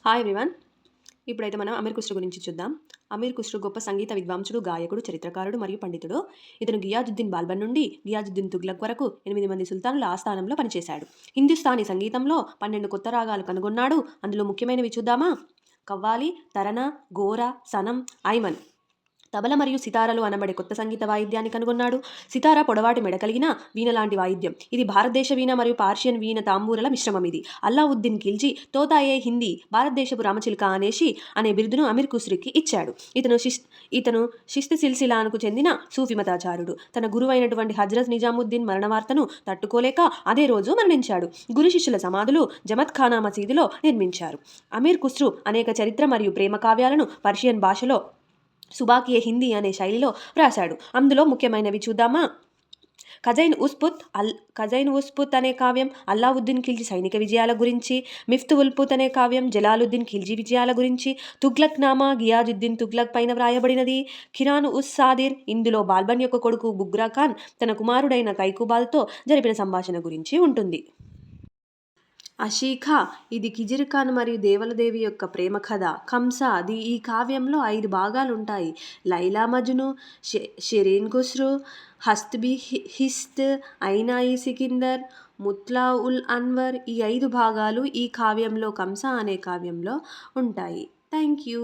Hi everyone. ఇప్పుడైతే మనం అమీర్ ఖుస్రో గురించి చూద్దాం. అమీర్ ఖుస్రో గొప్ప సంగీత విద్వాంసుడు, గాయకుడు, చరిత్రకారుడు మరియు పండితుడు. ఇతను గియాజుద్దీన్ బాల్బన్ నుండి గియాజుద్దీన్ తుగ్లక్ వరకు 8 మంది సుల్తానుల ఆస్థానంలో పనిచేశాడు. హిందుస్థానీ సంగీతంలో 12 కొత్త రాగాలు కనుగొన్నాడు. అందులో ముఖ్యమైనవి చూద్దామా? కవ్వాలి, తరనా, గోరా, సనం, ఐమన్. తబల మరియు సితారలు అనబడే కొత్త సంగీత వాయిద్యాన్ని కనుగొన్నాడు. సితారా పొడవాటి మెడ కలిగిన వీణ లాంటి వాయిద్యం. ఇది భారతదేశ వీణ మరియు పార్షియన్ వీణ తాంబూరల మిశ్రమం. ఇది అల్లావుద్దీన్ ఖిల్జీ తోతాయే హిందీ భారతదేశపు రామచిలుక అనే బిరుదును అమీర్ ఖుస్రోకి ఇచ్చాడు. ఇతను షిస్త్ సిల్సిలాకు చెందిన సూఫీ మతాచారుడు. తన గురువైనటువంటి హజ్రత్ నిజాముద్దీన్ మరణ వార్తను తట్టుకోలేక అదే రోజు మరణించాడు. గురు శిష్యుల సమాధులు జమత్ ఖానా మసీదులో నిర్మించారు. అమీర్ ఖుస్రో అనేక చరిత్ర మరియు ప్రేమ కావ్యాలను పర్షియన్ భాషలో సుబాకియే హిందీ అనే శైలిలో వ్రాశాడు. అందులో ముఖ్యమైనవి చూద్దామా? ఖజైన్ ఉస్పుత్ అనే కావ్యం అల్లావుద్దీన్ ఖిల్జీ సైనిక విజయాల గురించి. మిఫ్త్ ఉల్పుత్ అనే కావ్యం జలాలుద్దీన్ ఖిల్జీ విజయాల గురించి. తుగ్లక్ నామా గియాజుద్దీన్ తుగ్లక్ పైన వ్రాయబడినది. ఖిరాన్ ఉస్ సాదిర్ ఇందులో బాల్బన్ యొక్క కొడుకు బుగ్రా ఖాన్ తన కుమారుడైన కైకుబాల్తో జరిపిన సంభాషణ గురించి ఉంటుంది. అషీఖా ఇది కిజిర్ ఖాన్ మరియు దేవలదేవి యొక్క ప్రేమ కథ. ఖంసా ఈ కావ్యంలో 5 భాగాలుంటాయి. లైలా మజ్ను, షిరీన్ ఖుస్రో, హస్త్ బి హిస్ట్, ఐనా ఈ సికిందర్, ముత్లా ఉల్ అన్వర్. ఈ 5 భాగాలు ఈ కావ్యంలో ఖంసా అనే కావ్యంలో ఉంటాయి. Thank you.